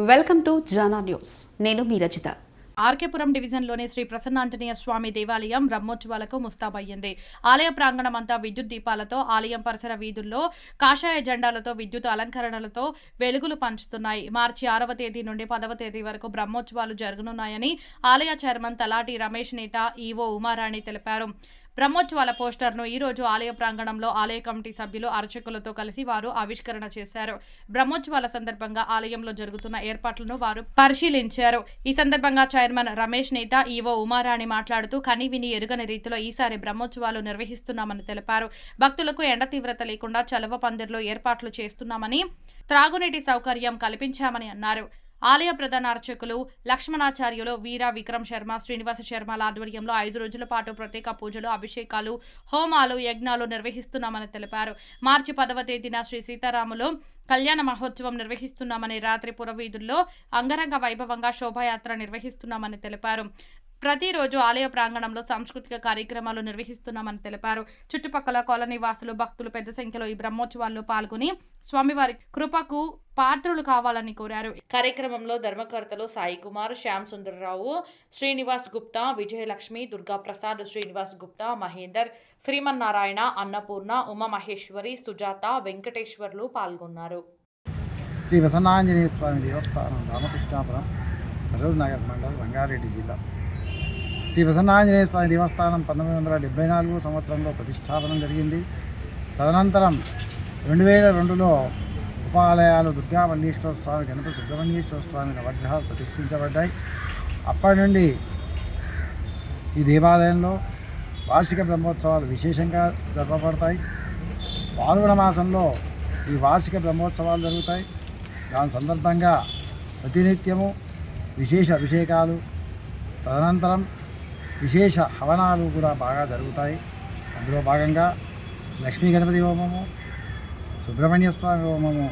Welcome to Jana news. నేను మీ రచిత. ఆర్కేపురం డివిజన్లోని శ్రీ ప్రసన్నాంజనేయ స్వామి దేవాలయం బ్రహ్మోత్సవాలకు ముస్తాబయ్యింది. ఆలయ ప్రాంగణం అంతా విద్యుత్ దీపాలతో, ఆలయం పరిసర వీధుల్లో కాషాయ జెండాలతో విద్యుత్ అలంకరణలతో వెలుగులు పంచుతున్నాయి. మార్చి 6వ తేదీ నుండి 10వ తేదీ వరకు బ్రహ్మోత్సవాలు జరగనున్నాయని ఆలయ చైర్మన్ తలాటి రమేష్ నేత ఈవో ఉమారాణి తెలిపారు. బ్రహ్మోత్సవాల పోస్టర్ను ఈ రోజు ఆలయ ప్రాంగణంలో ఆలయ కమిటీ సభ్యులు అర్చకులతో కలిసి వారు ఆవిష్కరణ చేశారు. బ్రహ్మోత్సవాల సందర్భంగా ఆలయంలో జరుగుతున్న ఏర్పాట్లను వారు పరిశీలించారు. ఈ సందర్భంగా చైర్మన్ రమేష్ నేత ఈవో ఉమారాణి మాట్లాడుతూ కనివిని ఎరుగని రీతిలో ఈసారి బ్రహ్మోత్సవాలు నిర్వహిస్తున్నామని తెలిపారు. భక్తులకు ఎండ తీవ్రత లేకుండా చలవ పందిర్లో ఏర్పాట్లు చేస్తున్నామని, త్రాగునీటి సౌకర్యం కల్పించామని అన్నారు. ఆలయ ప్రధాన అర్చకులు లక్ష్మణాచార్యులు వీర విక్రమ్ శర్మ, శ్రీనివాస శర్మల ఆధ్వర్యంలో 5 రోజుల పాటు ప్రత్యేక పూజలు, అభిషేకాలు, హోమాలు, యజ్ఞాలు నిర్వహిస్తున్నామని తెలిపారు. మార్చి 10వ తేదీన శ్రీ సీతారాములు కళ్యాణ మహోత్సవం నిర్వహిస్తున్నామని, రాత్రి పురవీధుల్లో అంగరంగ వైభవంగా శోభాయాత్ర నిర్వహిస్తున్నామని తెలిపారు. ప్రతిరోజు ఆలయ ప్రాంగణంలో సాంస్కృతిక కార్యక్రమాలు నిర్వహిస్తున్నామని తెలిపారు. చుట్టుపక్కల కాలనీ వాసులు, భక్తులు పెద్ద సంఖ్యలో ఈ బ్రహ్మోత్సవాల్లో పాల్గొని స్వామివారి కృపకు పాత్రులు కావాలని కోరారు. కార్యక్రమంలో ధర్మకర్తలు సాయి కుమార్, శ్యామ్ సుందరరావు, శ్రీనివాస్ గుప్తా, విజయలక్ష్మి, దుర్గా ప్రసాద్, శ్రీనివాస్ గుప్తా, మహేందర్, శ్రీమన్నారాయణ, అన్నపూర్ణ, ఉమామహేశ్వరి, సుజాత, వెంకటేశ్వర్లు పాల్గొన్నారు. శ్రీ ప్రసన్నాంజనేయ స్వామి దేవస్థానం, రామకృష్ణాపురం, సరూర్ నగర్ మండలం, రంగారెడ్డి జిల్లా. శ్రీ ప్రసన్నాంజనేయ స్వామి దేవస్థానం 1974 సంవత్సరంలో ప్రతిష్టాపనం జరిగింది. తదనంతరం 2002లో ఉపాలయాలు దుర్గామల్లీశ్వర స్వామి, గణపతి సుబ్రహ్మణ్యేశ్వర స్వామి నవగ్రహాలు ప్రతిష్ఠించబడ్డాయి. అప్పటి నుండి ఈ దేవాలయంలో వార్షిక బ్రహ్మోత్సవాలు విశేషంగా జరపబడతాయి. పాల్గొన మాసంలో ఈ వార్షిక బ్రహ్మోత్సవాలు జరుగుతాయి. దాని సందర్భంగా ప్రతినిత్యము విశేష అభిషేకాలు, తదనంతరం విశేష హవనాలు కూడా బాగా జరుగుతాయి. అందులో భాగంగా లక్ష్మీ గణపతి హోమము, సుబ్రహ్మణ్య స్వామి హోమము,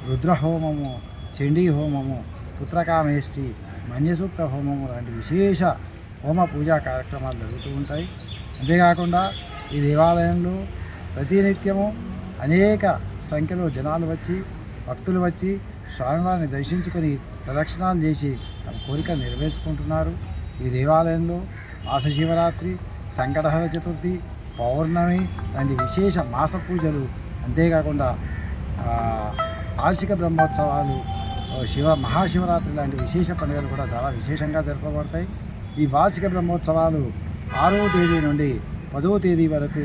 రుద్ర హోమము, చండీ హోమము, పుత్రకామేష్టి, మన్యసూక్త హోమము లాంటి విశేష హోమ పూజా కార్యక్రమాలు జరుగుతూ ఉంటాయి. అంతేకాకుండా ఈ దేవాలయంలో ప్రతినిత్యము అనేక సంఖ్యలో జనాలు వచ్చి, భక్తులు వచ్చి స్వామివారిని దర్శించుకొని ప్రదక్షిణాలు చేసి తమ కోరికలు నెరవేర్చుకుంటున్నారు. ఈ దేవాలయంలో మాస శివరాత్రి, సంకటహర చతుర్థి, పౌర్ణమి లాంటి విశేష మాస పూజలు, అంతేకాకుండా వార్షిక బ్రహ్మోత్సవాలు, మహాశివరాత్రి లాంటి విశేష పండుగలు కూడా చాలా విశేషంగా జరపబడతాయి. ఈ వార్షిక బ్రహ్మోత్సవాలు 6వ తేదీ నుండి 10వ తేదీ వరకు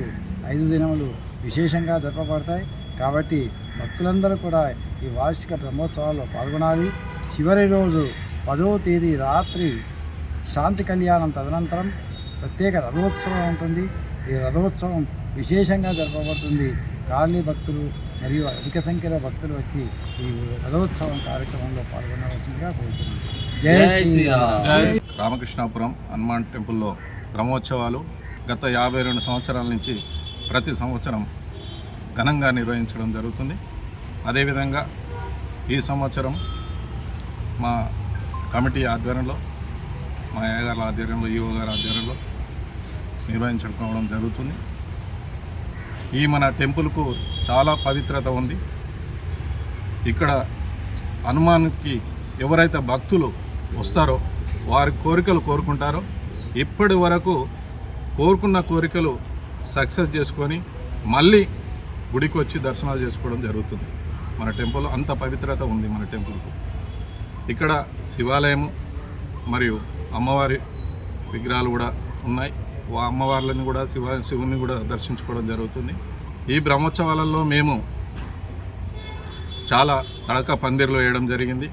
5 దినములు విశేషంగా జరపబడతాయి. కాబట్టి భక్తులందరూ కూడా ఈ వార్షిక బ్రహ్మోత్సవాల్లో పాల్గొనాలి. చివరి రోజు 10వ తేదీ రాత్రి శాంతి కళ్యాణం, తదనంతరం ప్రత్యేక రథోత్సవం ఉంటుంది. ఈ రథోత్సవం విశేషంగా జరపబడుతుంది. కాలనీ భక్తులు మరియు అధిక సంఖ్యలో భక్తులు వచ్చి ఈ రథోత్సవం కార్యక్రమంలో పాల్గొనవలసిందిగా కోరుతున్నాను. జై శ్రీరామ్. రామకృష్ణాపురం హనుమాన్ టెంపుల్లో బ్రహ్మోత్సవాలు గత 52 సంవత్సరాల నుంచి ప్రతి సంవత్సరం ఘనంగా నిర్వహించడం జరుగుతుంది. అదేవిధంగా ఈ సంవత్సరం మా కమిటీ ఆధ్వర్యంలో, మా అయ్యగారి ఆధ్వర్యంలో, ఈవో గారి ఆధ్వర్యంలో నిర్వహించుకోవడం జరుగుతుంది. ఈ మన టెంపుల్కు చాలా పవిత్రత ఉంది. ఇక్కడ హనుమాన్కి ఎవరైతే భక్తులు వస్తారో వారి కోరికలు కోరుకుంటారో, ఇప్పటి వరకు కోరుకున్న కోరికలు సక్సెస్ చేసుకొని మళ్ళీ గుడికి వచ్చి దర్శనాలు చేసుకోవడం జరుగుతుంది. మన టెంపుల్ అంత పవిత్రత ఉంది. మన టెంపుల్కు ఇక్కడ శివాలయము మరియు అమ్మవారి విగ్రహాలు కూడా ఉన్నాయి. అమ్మవార్లను కూడా శివుని కూడా దర్శించుకోవడం జరుగుతుంది. ఈ బ్రహ్మోత్సవాలలో మేము చాలా తడక పందిర్లు వేయడం జరిగింది.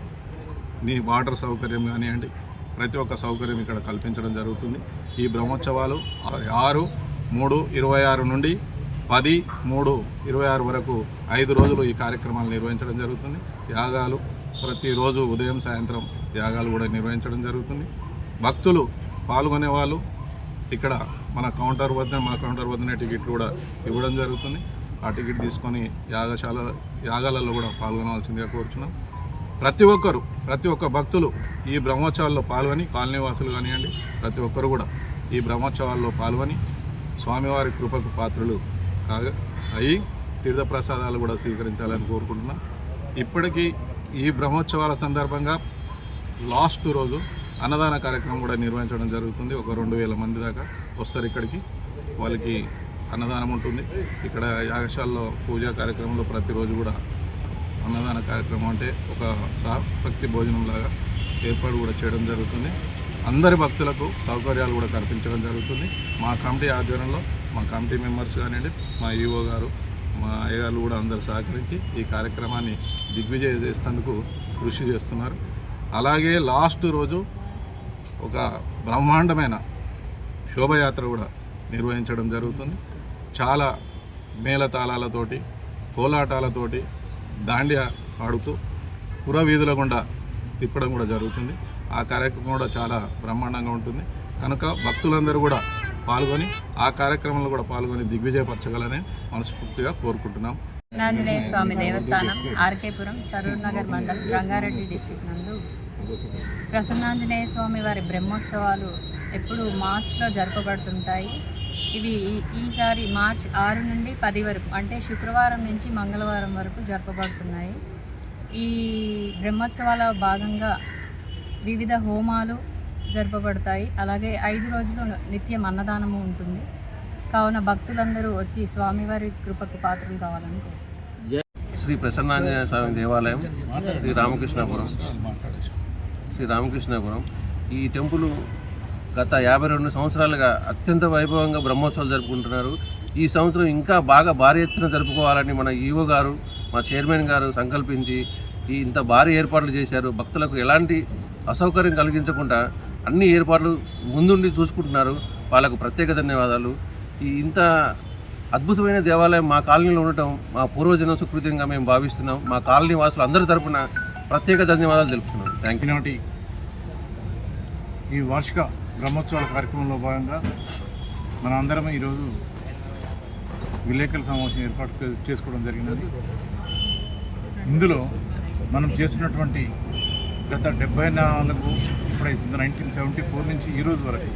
నీ వాటర్ సౌకర్యం కానివ్వండి, ప్రతి ఒక్క సౌకర్యం ఇక్కడ కల్పించడం జరుగుతుంది. ఈ బ్రహ్మోత్సవాలు 6/3/26 నుండి 10/3/26 వరకు 5 రోజులు ఈ కార్యక్రమాలు నిర్వహించడం జరుగుతుంది. యాగాలు ప్రతిరోజు ఉదయం సాయంత్రం యాగాలు కూడా నిర్వహించడం జరుగుతుంది. భక్తులు పాల్గొనే వాళ్ళు ఇక్కడ మా కౌంటర్ వద్దనే టికెట్లు కూడా ఇవ్వడం జరుగుతుంది. ఆ టికెట్ తీసుకొని యాగాలలో కూడా పాల్గొనవలసిందిగా కోరుతున్నాం. ప్రతి ఒక్క భక్తులు ఈ బ్రహ్మోత్సవాల్లో పాల్గొని, కాలనీ వాసులు కానివ్వండి, ప్రతి ఒక్కరు కూడా ఈ బ్రహ్మోత్సవాల్లో పాల్గొని స్వామివారి కృపకు పాత్రలు అయి తీర్థప్రసాదాలు కూడా స్వీకరించాలని కోరుకుంటున్నాం. ఇప్పటికీ ఈ బ్రహ్మోత్సవాల సందర్భంగా లాస్ట్ రోజు అన్నదాన కార్యక్రమం కూడా నిర్వహించడం జరుగుతుంది. ఒక 2000 మంది దాకా వస్తారు ఇక్కడికి. వాళ్ళకి అన్నదానం ఉంటుంది. ఇక్కడ యాగశాలలో పూజా కార్యక్రమంలో ప్రతిరోజు కూడా అన్నదాన కార్యక్రమం అంటే ఒక భక్తి భోజనంలాగా ఏర్పాటు కూడా చేయడం జరుగుతుంది. అందరి భక్తులకు సౌకర్యాలు కూడా కల్పించడం జరుగుతుంది. మా కమిటీ ఆధ్వర్యంలో మా కమిటీ మెంబర్స్ కానివ్వండి, మా ఈఓ గారు, మా అయ్యగారు కూడా అందరూ సహకరించి ఈ కార్యక్రమాన్ని దిగ్విజయం చేసేందుకు కృషి చేస్తున్నారు. అలాగే లాస్ట్ రోజు ఒక బ్రహ్మాండమైన శోభయాత్ర కూడా నిర్వహించడం జరుగుతుంది. చాలా మేళతాళాలతోటి, కోలాటాలతోటి దాండియా ఆడుతూ పురవీధుల గుండా తిప్పడం కూడా జరుగుతుంది. ఆ కార్యక్రమం కూడా చాలా బ్రహ్మాండంగా ఉంటుంది. కనుక భక్తులందరూ కూడా పాల్గొని ఆ కార్యక్రమంలో కూడా పాల్గొని దిగ్విజయపరచగలని మనస్ఫూర్తిగా కోరుకుంటున్నాం. ఆంజనేయ స్వామి దేవస్థానం ఆర్కేపురం సరూర్ నగర్ మండలం రంగారెడ్డి డిస్టిక్ నందు ప్రసన్నాంజనేయ స్వామి వారి బ్రహ్మోత్సవాలు ఎప్పుడు మార్చ్లో జరపబడుతుంటాయి. ఇవి ఈసారి మార్చ్ 6 నుండి 10 వరకు, అంటే శుక్రవారం నుంచి మంగళవారం వరకు జరపబడుతున్నాయి. ఈ బ్రహ్మోత్సవాల భాగంగా వివిధ హోమాలు జరపబడతాయి. అలాగే 5 రోజులు నిత్యం అన్నదానము ఉంటుంది. కావున భక్తులందరూ వచ్చి స్వామివారి కృపకు పాత్రలు కావాలని శ్రీ ప్రసన్నాంజనేయ స్వామి దేవాలయం శ్రీ రామకృష్ణాపురం. ఈ టెంపుల్ గత 52 సంవత్సరాలుగా అత్యంత వైభవంగా బ్రహ్మోత్సవాలు జరుపుకుంటున్నారు. ఈ సంవత్సరం ఇంకా బాగా భారీ ఎత్తున జరుపుకోవాలని మన ఈవో గారు, మా చైర్మన్ గారు సంకల్పించి ఇంత భారీ ఏర్పాట్లు చేశారు. భక్తులకు ఎలాంటి అసౌకర్యం కలిగించకుండా అన్ని ఏర్పాట్లు ముందుండి చూసుకుంటున్నారు. వాళ్ళకు ప్రత్యేక ధన్యవాదాలు. ఇంత అద్భుతమైన దేవాలయం మా కాలనీలో ఉండటం మా పూర్వజన సుకృతంగా మేము భావిస్తున్నాం. మా కాలనీ వాసులు అందరి తరపున ప్రత్యేక ధన్యవాదాలు తెలుపుతున్నాం. Thank you. ఈ వార్షిక బ్రహ్మోత్సవాల కార్యక్రమంలో భాగంగా మన అందరం ఈరోజు విలేకరుల సమావేశం ఏర్పాటు చేసుకోవడం జరిగినది. ఇందులో మనం చేస్తున్నటువంటి గత 74 ఇప్పుడైతే 1974 నుంచి ఈరోజు వరకు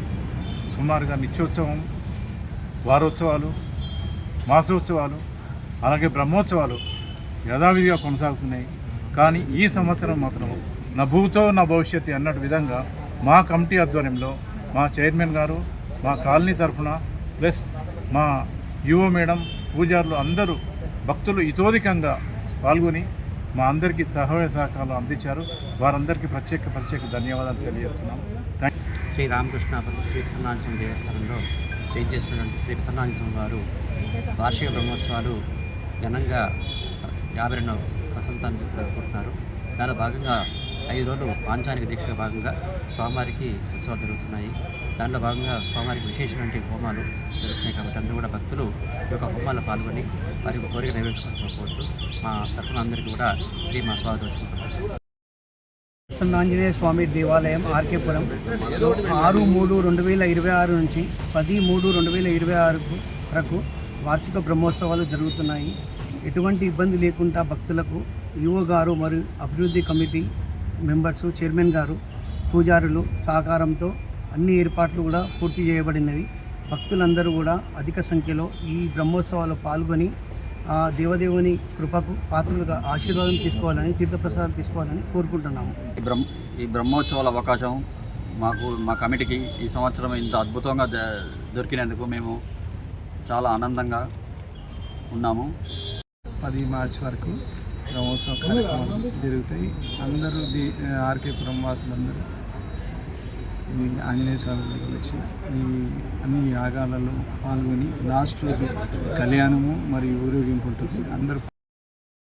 సుమారుగా నిత్యోత్సవం, వారోత్సవాలు, మాసోత్సవాలు, అలాగే బ్రహ్మోత్సవాలు యథావిధిగా కొనసాగుతున్నాయి. కానీ ఈ సంవత్సరం మాత్రం నా భూతో నా భవిష్యత్తు అన్నట్టు విధంగా మా కమిటీ ఆధ్వర్యంలో మా చైర్మన్ గారు, మా కాలనీ తరఫున ప్లస్ మా యువ మేడం, పూజారులు అందరూ భక్తులు ఇతోధికంగా పాల్గొని మా అందరికీ సహాయ సహకారాలు అందించారు. వారందరికీ ప్రత్యేక ధన్యవాదాలు తెలియజేస్తున్నాం. శ్రీ రామకృష్ణాపురం శ్రీ ప్రసన్నాంజనేయ దేవస్థానంలో చేసినటువంటి శ్రీ ప్రసన్నాంజనేయ వారు వార్షిక బ్రహ్మోత్సవాలు ఘనంగా 52వ వసంతాన్ని జరుపుకుంటున్నారు. దానిలో భాగంగా 5 రోజులు పాంచానిక దీక్షగా భాగంగా స్వామివారికి ఉత్సవాలు జరుగుతున్నాయి. దాంట్లో భాగంగా స్వామివారికి విశేషమైన హోమాలు జరుగుతున్నాయి. కాబట్టి అందరూ కూడా భక్తులు ఈ యొక్క హోమాల్లో పాల్గొని వారి కోరిక నెరవేర్చుకోవచ్చు. మా తరఫున అందరికీ కూడా ఇది మా స్వాగతం వచ్చుకుంటున్నాం. ప్రసన్నాంజనేయ స్వామి దేవాలయం ఆర్కేపురం 6/3/2026 నుంచి 10/3/2026 వరకు వార్షిక బ్రహ్మోత్సవాలు జరుగుతున్నాయి. ఎటువంటి ఇబ్బంది లేకుండా భక్తులకు ఈవో గారు మరియు అభివృద్ధి కమిటీ మెంబర్సు, చైర్మన్ గారు, పూజారులు సహకారంతో అన్ని ఏర్పాట్లు కూడా పూర్తి చేయబడినవి. భక్తులందరూ కూడా అధిక సంఖ్యలో ఈ బ్రహ్మోత్సవాల్లో పాల్గొని ఆ దేవదేవుని కృపకు పాత్రలుగా ఆశీర్వాదం తీసుకోవాలని, తీర్థప్రసాదాలు తీసుకోవాలని కోరుకుంటున్నాము. ఈ బ్రహ్మోత్సవాల అవకాశం మా కమిటీకి ఈ సంవత్సరం ఇంత అద్భుతంగా దొరికినందుకు మేము చాలా ఆనందంగా ఉన్నాము. 10 మార్చి వరకు బ్రహ్మోత్సవ కార్యక్రమాలు జరుగుతాయి. అందరూ ఆర్కేపురం వాసులందరూ ఈ ఆంజనేయ స్వామి వచ్చి ఈ అన్ని యాగాలలో పాల్గొని లాస్ట్ రోజు కళ్యాణము మరియు ఊరేగింపు ఉంటుంది. అందరూ